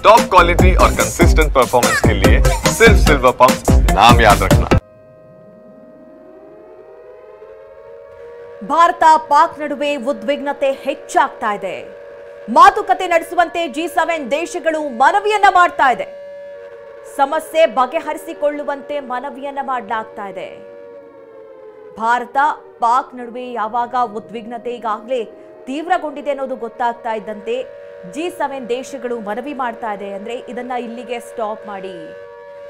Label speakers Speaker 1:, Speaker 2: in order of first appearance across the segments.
Speaker 1: Top quality और consistent performance के लिए सिर्फ सिल्वर पंप नाम याद रखना।
Speaker 2: ಭಾರತ ಪಾಕ್ ನಡುವೆ ಉದ್ವಿಗ್ನತೆ ಹೆಚ್ಚಾಗ್ತಾ ಇದೆ. ಮಾತುಕತೆ ನಡೆಸುವಂತೆ G7 ದೇಶಗಳು ಮನವಿಯನ್ನ ಮಾಡ್ತಾ ಇದೆ. ಸಮಸ್ಯೆ ಬಗೆಹರಿಸಿಕೊಳ್ಳುವಂತೆ ಮನವಿಯನ್ನ ಮಾಡಲಾಗ್ತಾ ಇದೆ. ಭಾರತ ಪಾಕ್ ನಡುವೆ ಯಾವಾಗ ಉದ್ವಿಗ್ನತೆ ಈಗಾಗಲೇ ತೀವ್ರಗೊಂಡಿದೆ ಅನ್ನೋದು ಗೊತ್ತಾಗ್ತಾ ಇದ್ದಂತೆ G7 ದೇಶಗಳು ಮನವಿ ಮಾಡ್ತಾ ಇದೆ. ಅಂದ್ರೆ ಇದನ್ನ ಇಲ್ಲಿಗೆ ಸ್ಟಾಪ್ ಮಾಡಿ,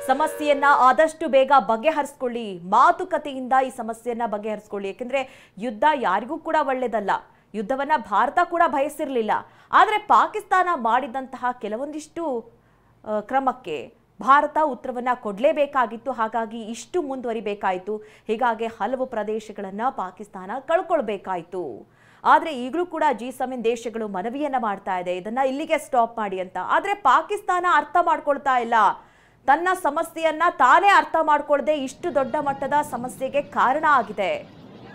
Speaker 2: ಸಮಸ್ಯೆಯನ್ನ ಆದಷ್ಟು ಬೇಗ ಬಗೆಹರಿಸಿಕೊಳ್ಳಿ, ಮಾತುಕತೆಯಿಂದ ಈ ಸಮಸ್ಯೆಯನ್ನ ಬಗೆಹರಿಸಿಕೊಳ್ಳಿ. ಯಾಕಂದ್ರೆ ಯುದ್ಧ ಯಾರಿಗೂ ಕೂಡ ಒಳ್ಳೆಯದಲ್ಲ, ಯುದ್ಧವನ್ನ ಭಾರತ ಕೂಡ ಬಯಸಿರಲಿಲ್ಲ. ಆದರೆ ಪಾಕಿಸ್ತಾನ ಮಾಡಿದಂತಹ ಕೆಲವೊಂದಿಷ್ಟು ಕ್ರಮಕ್ಕೆ ಭಾರತ ಉತ್ತರವನ್ನ ಕೊಡಲೇಬೇಕಾಗಿತ್ತು. ಹಾಗಾಗಿ ಇಷ್ಟು ಮುಂದುವರಿಬೇಕಾಯಿತು. ಹೀಗಾಗಿ ಹಲವು ಪ್ರದೇಶಗಳನ್ನ ಪಾಕಿಸ್ತಾನ ಕಳ್ಕೊಳ್ಬೇಕಾಯಿತು. ಆದರೆ ಈಗಲೂ ಕೂಡ G7 ದೇಶಗಳು ಮನವಿಯನ್ನ ಮಾಡ್ತಾ ಇದೆ, ಇದನ್ನ ಇಲ್ಲಿಗೆ ಸ್ಟಾಪ್ ಮಾಡಿ ಅಂತ. ಆದರೆ ಪಾಕಿಸ್ತಾನ ಅರ್ಥ ಮಾಡ್ಕೊಳ್ತಾ ಇಲ್ಲ. ತನ್ನ ಸಮಸ್ಯೆಯನ್ನ ತಾನೇ ಅರ್ಥ ಮಾಡ್ಕೊಳ್ಳದೆ ಇಷ್ಟು ದೊಡ್ಡ ಮಟ್ಟದ ಸಮಸ್ಯೆಗೆ ಕಾರಣ ಆಗಿದೆ.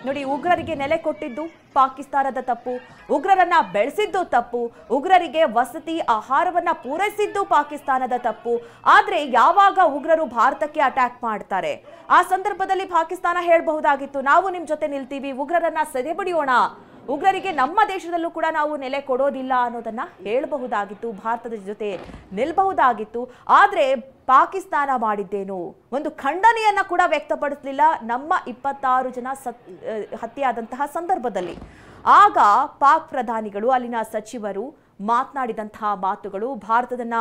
Speaker 2: ನೋಡಿ, ಉಗ್ರರಿಗೆ ನೆಲೆ ಕೊಟ್ಟಿದ್ದು ಪಾಕಿಸ್ತಾನದ ತಪ್ಪು, ಉಗ್ರರನ್ನ ಬೆಳೆಸಿದ್ದು ತಪ್ಪು, ಉಗ್ರರಿಗೆ ವಸತಿ ಆಹಾರವನ್ನ ಪೂರೈಸಿದ್ದು ಪಾಕಿಸ್ತಾನದ ತಪ್ಪು. ಆದ್ರೆ ಯಾವಾಗ ಉಗ್ರರು ಭಾರತಕ್ಕೆ ಅಟ್ಯಾಕ್ ಮಾಡ್ತಾರೆ ಆ ಸಂದರ್ಭದಲ್ಲಿ ಪಾಕಿಸ್ತಾನ ಹೇಳಬಹುದಾಗಿತ್ತು, ನಾವು ನಿಮ್ ಜೊತೆ ನಿಲ್ತೀವಿ, ಉಗ್ರರನ್ನ ಸದೆಬಡಿಯೋಣ, ಉಗ್ರರಿಗೆ ನಮ್ಮ ದೇಶದಲ್ಲೂ ಕೂಡ ನಾವು ನೆಲೆ ಕೊಡೋದಿಲ್ಲ ಅನ್ನೋದನ್ನ ಹೇಳಬಹುದಾಗಿತ್ತು, ಭಾರತದ ಜೊತೆ ನಿಲ್ಬಹುದಾಗಿತ್ತು. ಆದ್ರೆ ಪಾಕಿಸ್ತಾನ ಮಾಡಿದ್ದೇನು, ಒಂದು ಖಂಡನೆಯನ್ನ ಕೂಡ ವ್ಯಕ್ತಪಡಿಸಲಿಲ್ಲ ನಮ್ಮ 26 ಜನ ಹತ್ಯೆಯಾದಂತಹ ಸಂದರ್ಭದಲ್ಲಿ. ಆಗ ಪಾಕ್ ಪ್ರಧಾನಿಗಳು, ಅಲ್ಲಿನ ಸಚಿವರು ಮಾತನಾಡಿದಂತಹ ಮಾತುಗಳು ಭಾರತದನ್ನ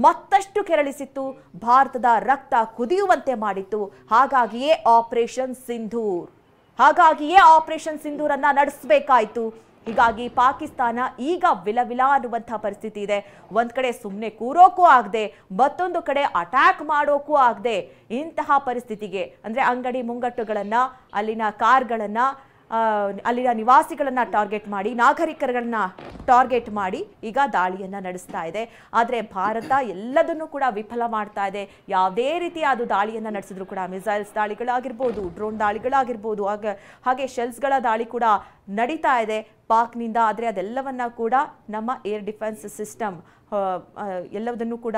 Speaker 2: ಮತ್ತಷ್ಟು ಕೆರಳಿಸಿತ್ತು, ಭಾರತದ ರಕ್ತ ಕುದಿಯುವಂತೆ ಮಾಡಿತ್ತು. ಹಾಗಾಗಿಯೇ ಆಪರೇಷನ್ ಸಿಂಧೂರ್ ಅನ್ನ ನಡೆಸಬೇಕಾಯಿತು. ಹೀಗಾಗಿ ಪಾಕಿಸ್ತಾನ ಈಗ ವಿಲವಿಲ ಅನ್ನುವಂತಹ ಪರಿಸ್ಥಿತಿ ಇದೆ. ಒಂದ್ ಕಡೆ ಸುಮ್ಮನೆ ಕೂರೋಕ್ಕೂ ಆಗದೆ, ಮತ್ತೊಂದು ಕಡೆ ಅಟ್ಯಾಕ್ ಮಾಡೋಕ್ಕೂ ಆಗದೆ ಇಂತಹ ಪರಿಸ್ಥಿತಿಗೆ, ಅಂದ್ರೆ ಅಂಗಡಿ ಮುಂಗಟ್ಟುಗಳನ್ನ, ಅಲ್ಲಿನ ಕಾರ್ಗಳನ್ನ, ಅಲ್ಲಿನ ನಿವಾಸಿಗಳನ್ನ ಟಾರ್ಗೆಟ್ ಮಾಡಿ, ನಾಗರಿಕರನ್ನ ಟಾರ್ಗೆಟ್ ಮಾಡಿ ಈಗ ದಾಳಿಯನ್ನ ನಡೆಸ್ತಾ ಇದೆ. ಆದರೆ ಭಾರತ ಎಲ್ಲದನ್ನು ಕೂಡ ವಿಫಲ ಮಾಡ್ತಾ ಇದೆ. ಯಾವುದೇ ರೀತಿಯ ಅದು ದಾಳಿಯನ್ನ ನಡೆಸಿದ್ರು ಕೂಡ, ಮಿಸೈಲ್ಸ್ ದಾಳಿಗಳಾಗಿರ್ಬೋದು, ಡ್ರೋನ್ ದಾಳಿಗಳಾಗಿರ್ಬೋದು, ಹಾಗೆ ಶೆಲ್ಸ್ಗಳ ದಾಳಿ ಕೂಡ ನಡೀತಾ ಇದೆ ಪಾಕ್ನಿಂದ. ಆದರೆ ಅದೆಲ್ಲವನ್ನ ಕೂಡ ನಮ್ಮ ಏರ್ ಡಿಫೆನ್ಸ್ ಸಿಸ್ಟಮ್ ಎಲ್ಲದನ್ನು ಕೂಡ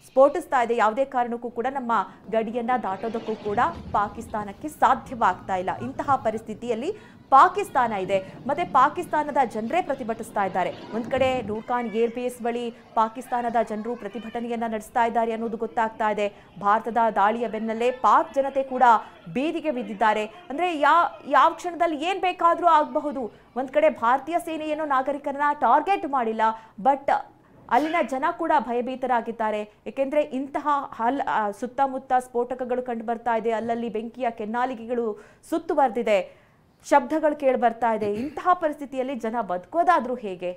Speaker 2: ಸ್ಫೋಟಿಸ್ತಾ ಇದೆ. ಯಾವುದೇ ಕಾರಣಕ್ಕೂ ಕೂಡ ನಮ್ಮ ಗಡಿಯನ್ನ ದಾಟೋದಕ್ಕೂ ಕೂಡ ಪಾಕಿಸ್ತಾನಕ್ಕೆ ಸಾಧ್ಯವಾಗ್ತಾ ಇಲ್ಲ. ಇಂತಹ ಪರಿಸ್ಥಿತಿಯಲ್ಲಿ ಪಾಕಿಸ್ತಾನ ಇದೆ. ಮತ್ತೆ ಪಾಕಿಸ್ತಾನದ ಜನರೇ ಪ್ರತಿಭಟಿಸ್ತಾ ಇದ್ದಾರೆ. ಒಂದ್ ಕಡೆ ನೂರ್ಖಾನ್ ಏರ್ ಬೇಸ್ ಬಳಿ ಪಾಕಿಸ್ತಾನದ ಜನರು ಪ್ರತಿಭಟನೆಯನ್ನ ನಡೆಸ್ತಾ ಇದ್ದಾರೆ ಅನ್ನೋದು ಗೊತ್ತಾಗ್ತಾ ಇದೆ. ಭಾರತದ ದಾಳಿಯ ಬೆನ್ನಲ್ಲೇ ಪಾಕ್ ಜನತೆ ಕೂಡ ಬೀದಿಗೆ ಬಿದ್ದಿದ್ದಾರೆ. ಅಂದ್ರೆ ಯಾವ ಕ್ಷಣದಲ್ಲಿ ಏನ್ ಬೇಕಾದ್ರೂ ಆಗಬಹುದು. ಒಂದ್ ಕಡೆ ಭಾರತೀಯ ಸೇನೆ ಏನೋ ನಾಗರಿಕರನ್ನ ಟಾರ್ಗೆಟ್ ಮಾಡಿಲ್ಲ, ಬಟ್ ಅಲ್ಲಿನ ಜನ ಕೂಡ ಭಯಭೀತರಾಗಿದ್ದಾರೆ. ಏಕೆಂದ್ರೆ ಇಂತಹ ಸುತ್ತಮುತ್ತ ಸ್ಫೋಟಕಗಳು ಕಂಡು ಬರ್ತಾ ಇದೆ, ಅಲ್ಲಲ್ಲಿ ಬೆಂಕಿಯ ಕೆನ್ನಾಲಿಗೆಗಳು ಸುತ್ತುವರೆದಿದೆ, ಶಬ್ದಗಳು ಕೇಳಿ ಬರ್ತಾ ಇದೆ. ಇಂತಹ ಪರಿಸ್ಥಿತಿಯಲ್ಲಿ ಜನ ಬದುಕೋದಾದ್ರೂ ಹೇಗೆ?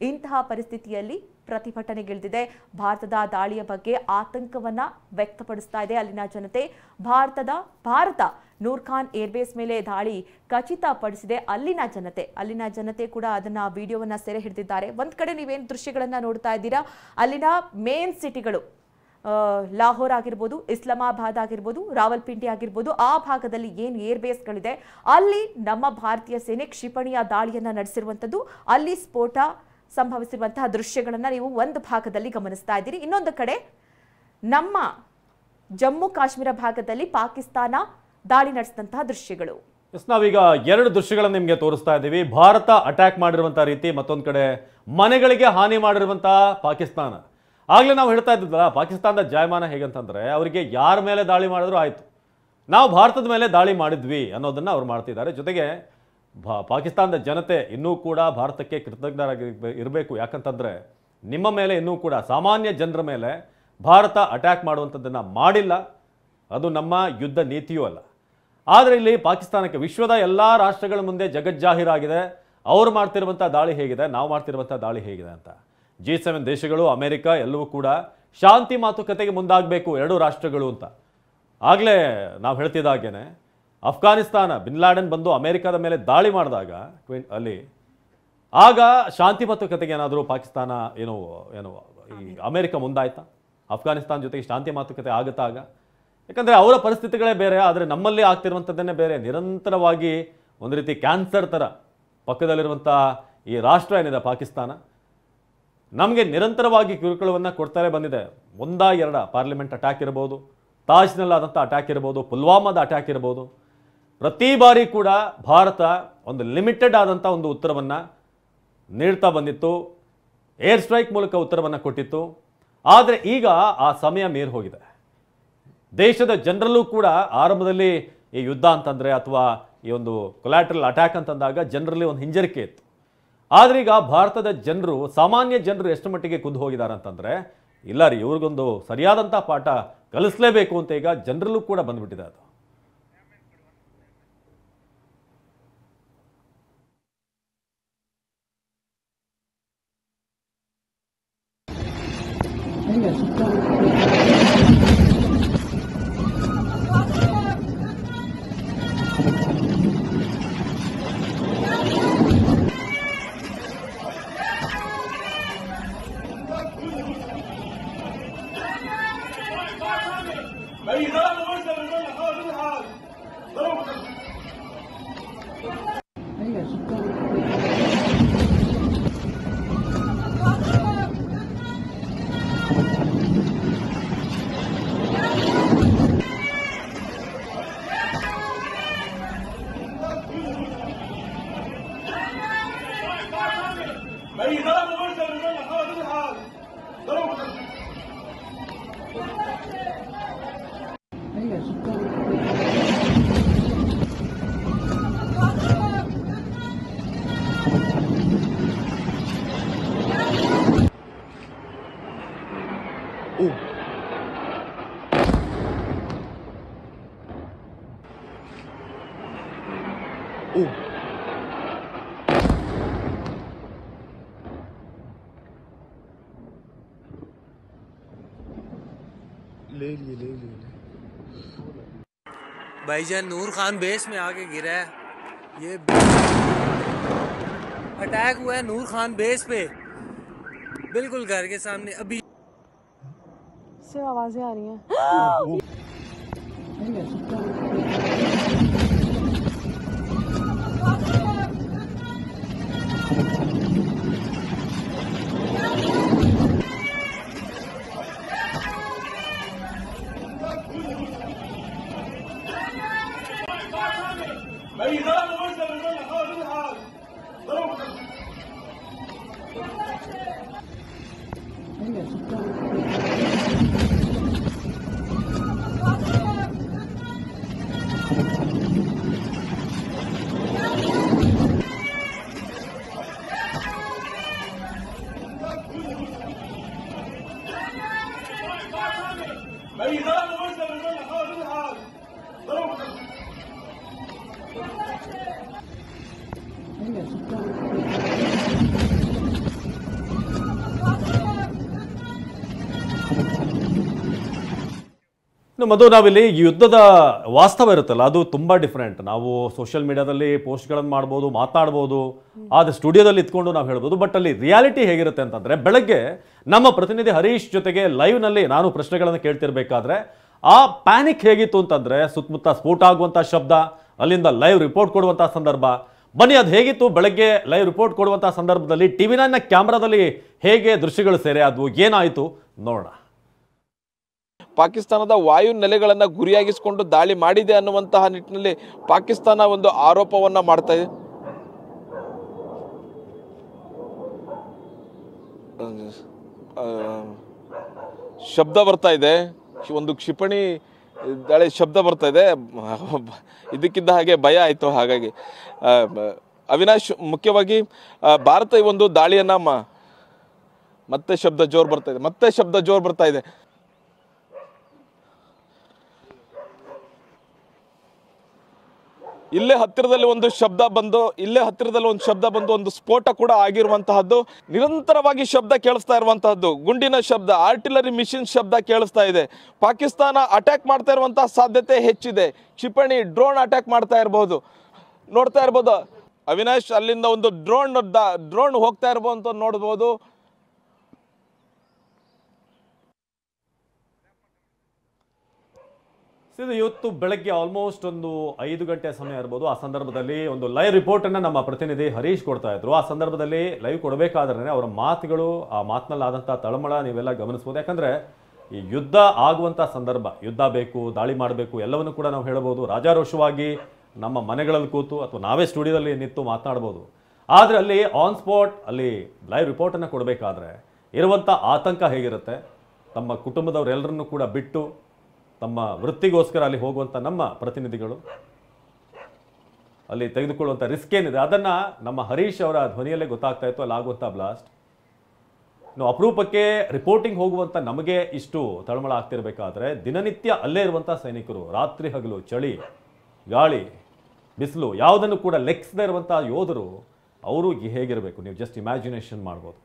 Speaker 2: ಇಂತಹ ಪರಿಸ್ಥಿತಿಯಲ್ಲಿ ಪ್ರತಿಭಟನೆಗಿಳಿದಿದೆ. ಭಾರತದ ದಾಳಿಯ ಬಗ್ಗೆ ಆತಂಕವನ್ನ ವ್ಯಕ್ತಪಡಿಸ್ತಾ ಇದೆ ಅಲ್ಲಿನ ಜನತೆ. ಭಾರತ ನೂರ್ಖಾನ್ ಏರ್ಬೇಸ್ ಮೇಲೆ ದಾಳಿ ಖಚಿತಪಡಿಸಿದೆ ಅಲ್ಲಿನ ಜನತೆ ಕೂಡ ಅದನ್ನ ವಿಡಿಯೋವನ್ನ ಸೆರೆ ಹಿಡಿದಿದ್ದಾರೆ. ಒಂದ್ ಕಡೆ ನೀವೇನು ದೃಶ್ಯಗಳನ್ನ ನೋಡ್ತಾ ಇದ್ದೀರಾ, ಅಲ್ಲಿನ ಮೇನ್ ಸಿಟಿಗಳು ಲಾಹೋರ್ ಆಗಿರ್ಬೋದು, ಇಸ್ಲಾಮಾಬಾದ್ ಆಗಿರ್ಬೋದು, ರಾವಲ್ಪಿಂಡಿ ಆಗಿರ್ಬೋದು, ಆ ಭಾಗದಲ್ಲಿ ಏನು ಏರ್ ಬೇಸ್ಗಳಿದೆ ಅಲ್ಲಿ ನಮ್ಮ ಭಾರತೀಯ ಸೇನೆ ಕ್ಷಿಪಣಿಯ ದಾಳಿಯನ್ನ ನಡೆಸಿರುವಂಥದ್ದು, ಅಲ್ಲಿ ಸ್ಫೋಟ ಸಂಭವಿಸಿರುವಂತಹ ದೃಶ್ಯಗಳನ್ನ ನೀವು ಒಂದು ಭಾಗದಲ್ಲಿ ಗಮನಿಸ್ತಾ ಇದ್ದೀರಿ. ಇನ್ನೊಂದು ಕಡೆ ನಮ್ಮ ಜಮ್ಮು ಕಾಶ್ಮೀರ ಭಾಗದಲ್ಲಿ ಪಾಕಿಸ್ತಾನ ದಾಳಿ ನಡೆಸಿದಂತಹ ದೃಶ್ಯಗಳು.
Speaker 3: ನಾವೀಗ 2 ದೃಶ್ಯಗಳನ್ನು ನಿಮಗೆ ತೋರಿಸ್ತಾ ಇದ್ದೀವಿ. ಭಾರತ ಅಟ್ಯಾಕ್ ಮಾಡಿರುವಂತಹ ರೀತಿ, ಮತ್ತೊಂದು ಕಡೆ ಮನೆಗಳಿಗೆ ಹಾನಿ ಮಾಡಿರುವಂತಹ ಪಾಕಿಸ್ತಾನ. ಆಗ್ಲೇ ನಾವು ಹೇಳ್ತಾ ಇದ್ದಿದ್ದಲ್ಲ, ಪಾಕಿಸ್ತಾನದ ಜಾಯಮಾನ ಹೇಗಂತಂದ್ರೆ ಅವರಿಗೆ ಯಾರ ಮೇಲೆ ದಾಳಿ ಮಾಡಿದ್ರು ಆಯ್ತು, ನಾವು ಭಾರತದ ಮೇಲೆ ದಾಳಿ ಮಾಡಿದ್ವಿ ಅನ್ನೋದನ್ನ ಅವ್ರು ಮಾಡ್ತಿದ್ದಾರೆ. ಜೊತೆಗೆ ಪಾಕಿಸ್ತಾನದ ಜನತೆ ಇನ್ನೂ ಕೂಡ ಭಾರತಕ್ಕೆ ಕೃತಜ್ಞರಾಗಿ ಇರಬೇಕು. ಯಾಕಂತಂದ್ರೆ ನಿಮ್ಮ ಮೇಲೆ ಇನ್ನೂ ಕೂಡ ಸಾಮಾನ್ಯ ಜನರ ಮೇಲೆ ಭಾರತ ಅಟ್ಯಾಕ್ ಮಾಡುವಂಥದ್ದನ್ನು ಮಾಡಿಲ್ಲ, ಅದು ನಮ್ಮ ಯುದ್ಧ ನೀತಿಯೂ ಅಲ್ಲ. ಆದರೆ ಇಲ್ಲಿ ಪಾಕಿಸ್ತಾನಕ್ಕೆ ವಿಶ್ವದ ಎಲ್ಲ ರಾಷ್ಟ್ರಗಳ ಮುಂದೆ ಜಗಜ್ಜಾಹೀರಾಗಿದೆ ಅವರು ಮಾಡ್ತಿರುವಂಥ ದಾಳಿ ಹೇಗಿದೆ, ನಾವು ಮಾಡ್ತಿರುವಂಥ ದಾಳಿ ಹೇಗಿದೆ ಅಂತ. G7 ದೇಶಗಳು, ಅಮೆರಿಕ ಎಲ್ಲವೂ ಕೂಡ ಶಾಂತಿ ಮಾತುಕತೆಗೆ ಮುಂದಾಗಬೇಕು 2 ರಾಷ್ಟ್ರಗಳು ಅಂತ. ಆಗಲೇ ನಾವು ಹೇಳ್ತಿದ್ದಾಗೇನೆ ಅಫ್ಘಾನಿಸ್ತಾನ ಬಿನ್ ಲಾಡೆನ್ ಬಂದು ಅಮೆರಿಕದ ಮೇಲೆ ದಾಳಿ ಮಾಡಿದಾಗ ಅಲ್ಲಿ ಆಗ ಶಾಂತಿ ಮಾತುಕತೆಗೆ ಏನಾದರೂ ಪಾಕಿಸ್ತಾನ ಏನು ಈ ಅಮೆರಿಕ ಮುಂದಾಯ್ತಾ? ಅಫ್ಘಾನಿಸ್ತಾನ ಜೊತೆಗೆ ಶಾಂತಿ ಮಾತುಕತೆ ಆಗುತ್ತಾ ಆಗ? ಯಾಕಂದರೆ ಅವರ ಪರಿಸ್ಥಿತಿಗಳೇ ಬೇರೆ, ಆದರೆ ನಮ್ಮಲ್ಲಿ ಆಗ್ತಿರುವಂಥದ್ದನ್ನೇ ಬೇರೆ. ನಿರಂತರವಾಗಿ ಒಂದು ರೀತಿ ಕ್ಯಾನ್ಸರ್ ಥರ ಪಕ್ಕದಲ್ಲಿರುವಂಥ ಈ ರಾಷ್ಟ್ರ ಏನಿದೆ ಪಾಕಿಸ್ತಾನ, ನಮಗೆ ನಿರಂತರವಾಗಿ ಕಿರುಕುಳವನ್ನು ಕೊಡ್ತಾರೆ ಬಂದಿದೆ. ಒಂದಾ ಎರಡ ಪಾರ್ಲಿಮೆಂಟ್ ಅಟ್ಯಾಕ್ ಇರ್ಬೋದು, ತಾಜ್ನಲ್ಲಿ ಆದಂಥ ಅಟ್ಯಾಕ್ ಇರ್ಬೋದು, ಪುಲ್ವಾಮಾದ ಅಟ್ಯಾಕ್ ಇರ್ಬೋದು. ಪ್ರತಿ ಬಾರಿ ಕೂಡ ಭಾರತ ಒಂದು ಲಿಮಿಟೆಡ್ ಆದಂಥ ಒಂದು ಉತ್ತರವನ್ನು ನೀಡ್ತಾ ಬಂದಿತ್ತು, ಏರ್ ಸ್ಟ್ರೈಕ್ ಮೂಲಕ ಉತ್ತರವನ್ನು ಕೊಟ್ಟಿತ್ತು. ಆದರೆ ಈಗ ಆ ಸಮಯ ಮೀರಿ ಹೋಗಿದೆ. ದೇಶದ ಜನರಲ್ಲೂ ಕೂಡ ಆರಂಭದಲ್ಲಿ ಈ ಯುದ್ಧ ಅಂತಂದರೆ ಅಥವಾ ಈ ಒಂದು ಕೊಲ್ಯಾಟ್ರಲ್ ಅಟ್ಯಾಕ್ ಅಂತಂದಾಗ ಜನರಲ್ಲಿ ಒಂದು ಹಿಂಜರಿಕೆ ಇತ್ತು. ಆದರೆ ಈಗ ಭಾರತದ ಜನರು, ಸಾಮಾನ್ಯ ಜನರು ಎಷ್ಟು ಮಟ್ಟಿಗೆ ಕುದ್ದು ಹೋಗಿದ್ದಾರೆ ಅಂತಂದರೆ, ಇಲ್ಲ ರೀ ಇವ್ರಿಗೊಂದು ಸರಿಯಾದಂಥ ಪಾಠ ಕಲಿಸಲೇಬೇಕು ಅಂತ ಈಗ ಜನರಲ್ಲೂ ಕೂಡ ಬಂದ್ಬಿಟ್ಟಿದೆ ಅದು.
Speaker 4: ले लिए
Speaker 5: भाईजान नूर खान बेस में आके गिरा है। ये अटैक हुआ है नूर खान बेस पे, बिल्कुल घर के सामने। अभी
Speaker 6: से आवाजें आ रही हैं।
Speaker 3: ಮಧು, ನಾವಿಲ್ಲಿ ಯುದ್ಧದ ವಾಸ್ತವ ಇರುತ್ತಲ್ಲ ಅದು ತುಂಬ ಡಿಫ್ರೆಂಟ್. ನಾವು ಸೋಷಿಯಲ್ ಮೀಡಿಯಾದಲ್ಲಿ ಪೋಸ್ಟ್ಗಳನ್ನು ಮಾಡ್ಬೋದು, ಮಾತಾಡ್ಬೋದು, ಆದರೆ ಸ್ಟುಡಿಯೋದಲ್ಲಿ ಇತ್ಕೊಂಡು ನಾವು ಹೇಳ್ಬೋದು. ಬಟ್ ಅಲ್ಲಿ ರಿಯಾಲಿಟಿ ಹೇಗಿರುತ್ತೆ ಅಂತಂದರೆ, ಬೆಳಗ್ಗೆ ನಮ್ಮ ಪ್ರತಿನಿಧಿ ಹರೀಶ್ ಜೊತೆಗೆ ಲೈವ್ನಲ್ಲಿ ನಾನು ಪ್ರಶ್ನೆಗಳನ್ನು ಕೇಳ್ತಿರ್ಬೇಕಾದ್ರೆ ಆ ಪ್ಯಾನಿಕ್ ಹೇಗಿತ್ತು ಅಂತಂದರೆ, ಸುತ್ತಮುತ್ತ ಸ್ಫೋಟ ಆಗುವಂಥ ಶಬ್ದ, ಅಲ್ಲಿಂದ ಲೈವ್ ರಿಪೋರ್ಟ್ ಕೊಡುವಂಥ ಸಂದರ್ಭ. ಬನ್ನಿ ಅದು ಹೇಗಿತ್ತು ಬೆಳಗ್ಗೆ ಲೈವ್ ರಿಪೋರ್ಟ್ ಕೊಡುವಂಥ ಸಂದರ್ಭದಲ್ಲಿ TV9 ನ ಕ್ಯಾಮ್ರಾದಲ್ಲಿ ಹೇಗೆ ದೃಶ್ಯಗಳು ಸೆರೆ ಆದವು, ಏನಾಯಿತು ನೋಡೋಣ.
Speaker 4: ಪಾಕಿಸ್ತಾನದ ವಾಯು ನೆಲೆಗಳನ್ನು ಗುರಿಯಾಗಿಸಿಕೊಂಡು ದಾಳಿ ಮಾಡಿದೆ ಅನ್ನುವಂತಹ ನಿಟ್ಟಿನಲ್ಲಿ ಪಾಕಿಸ್ತಾನ ಒಂದು ಆರೋಪವನ್ನ ಮಾಡ್ತಾ ಇದೆ. ಶಬ್ದ ಬರ್ತಾ ಇದೆ, ಒಂದು ಕ್ಷಿಪಣಿ ದಾಳಿ ಶಬ್ದ ಬರ್ತಾ ಇದೆ. ಇದಕ್ಕಿದ್ದ ಹಾಗೆ ಭಯ ಆಯಿತು. ಹಾಗಾಗಿ ಅವಿನಾಶ್, ಮುಖ್ಯವಾಗಿ ಭಾರತ ಈ ಒಂದು ದಾಳಿಯನ್ನ ಮತ್ತೆ ಶಬ್ದ ಜೋರು ಬರ್ತಾ ಇದೆ. ಇಲ್ಲೇ ಹತ್ತಿರದಲ್ಲಿ ಒಂದು ಶಬ್ದ ಬಂದು ಒಂದು ಸ್ಫೋಟ ಕೂಡ ಆಗಿರುವಂತಹದ್ದು. ನಿರಂತರವಾಗಿ ಶಬ್ದ ಕೇಳಿಸ್ತಾ ಇರುವಂತಹದ್ದು, ಗುಂಡಿನ ಶಬ್ದ, ಆರ್ಟಿಲರಿ ಮಿಷಿನ್ ಶಬ್ದ ಕೇಳಿಸ್ತಾ ಇದೆ. ಪಾಕಿಸ್ತಾನ ಅಟ್ಯಾಕ್ ಮಾಡ್ತಾ ಇರುವಂತಹ ಸಾಧ್ಯತೆ ಹೆಚ್ಚಿದೆ. ಕ್ಷಿಪಣಿ, ಡ್ರೋನ್ ಅಟ್ಯಾಕ್ ಮಾಡ್ತಾ ಇರಬಹುದು. ನೋಡ್ತಾ ಇರ್ಬೋದು ಅವಿನಾಶ್, ಅಲ್ಲಿಂದ ಒಂದು ಡ್ರೋನ್ ಹೋಗ್ತಾ ಇರಬಹುದು ಅಂತ ನೋಡ್ಬೋದು.
Speaker 3: ಇದು ಇವತ್ತು ಬೆಳಗ್ಗೆ ಆಲ್ಮೋಸ್ಟ್ ಒಂದು 5 ಗಂಟೆ ಸಮಯ ಇರ್ಬೋದು. ಆ ಸಂದರ್ಭದಲ್ಲಿ ಒಂದು ಲೈವ್ ರಿಪೋರ್ಟ್ ಅನ್ನ ನಮ್ಮ ಪ್ರತಿನಿಧಿ ಹರೀಶ್ ಕೊಡ್ತಾ ಇದ್ರು. ಆ ಸಂದರ್ಭದಲ್ಲಿ ಲೈವ್ ಕೊಡಬೇಕಾದ್ರೆ ಅವರ ಮಾತುಗಳು, ಆ ಮಾತಿನಲ್ಲಿ ಆದಂತಹ ತಳಮಳ ನೀವೆಲ್ಲ ಗಮನಿಸಬಹುದು. ಯಾಕಂದ್ರೆ ಈ ಯುದ್ಧ ಆಗುವಂತ ಸಂದರ್ಭ, ಯುದ್ಧ ಬೇಕು, ದಾಳಿ ಮಾಡಬೇಕು, ಎಲ್ಲವನ್ನು ಕೂಡ ನಾವು ಹೇಳಬಹುದು. ರಾಜಾರೋಷವಾಗಿ ನಮ್ಮ ಮನೆಗಳಲ್ಲಿ ಕೂತು ಅಥವಾ ನಾವೇ ಸ್ಟುಡಿಯೋದಲ್ಲಿ ನಿಂತು ಮಾತನಾಡಬಹುದು. ಆದ್ರೆ ಅಲ್ಲಿ ಆನ್ ಸ್ಪಾಟ್ ಅಲ್ಲಿ ಲೈವ್ ರಿಪೋರ್ಟ್ ಅನ್ನ ಕೊಡಬೇಕಾದ್ರೆ ಇರುವಂತ ಆತಂಕ ಹೇಗಿರುತ್ತೆ, ತಮ್ಮ ಕುಟುಂಬದವರೆಲ್ಲರನ್ನೂ ಕೂಡ ಬಿಟ್ಟು ತಮ್ಮ ವೃತ್ತಿಗೋಸ್ಕರ ಅಲ್ಲಿ ಹೋಗುವಂಥ ನಮ್ಮ ಪ್ರತಿನಿಧಿಗಳು ಅಲ್ಲಿ ತೆಗೆದುಕೊಳ್ಳುವಂಥ ರಿಸ್ಕ್ ಏನಿದೆ ಅದನ್ನ ನಮ್ಮ ಹರೀಶ್ ಅವರ ಧ್ವನಿಯಲ್ಲೇ ಗೊತ್ತಾಗ್ತಾ ಇತ್ತು. ಅಲ್ಲಿ ಆಗುವಂಥ ಬ್ಲಾಸ್ಟ್. ಇನ್ನು ಅಪರೂಪಕ್ಕೆ ರಿಪೋರ್ಟಿಂಗ್ ಹೋಗುವಂಥ ನಮಗೆ ಇಷ್ಟು ತಳಮಳ ಆಗ್ತಿರ್ಬೇಕಾದ್ರೆ ದಿನನಿತ್ಯ ಅಲ್ಲೇ ಇರುವಂಥ ಸೈನಿಕರು ರಾತ್ರಿ ಹಗಲು, ಚಳಿ, ಗಾಳಿ, ಬಿಸಿಲು ಯಾವುದನ್ನು ಕೂಡ ಲೆಕ್ಕಿಸದೇ ಇರುವಂಥ ಯೋಧರು ಅವರು ಹೇಗಿರಬೇಕು ನೀವು ಜಸ್ಟ್ ಇಮ್ಯಾಜಿನೇಷನ್ ಮಾಡ್ಬೋದು.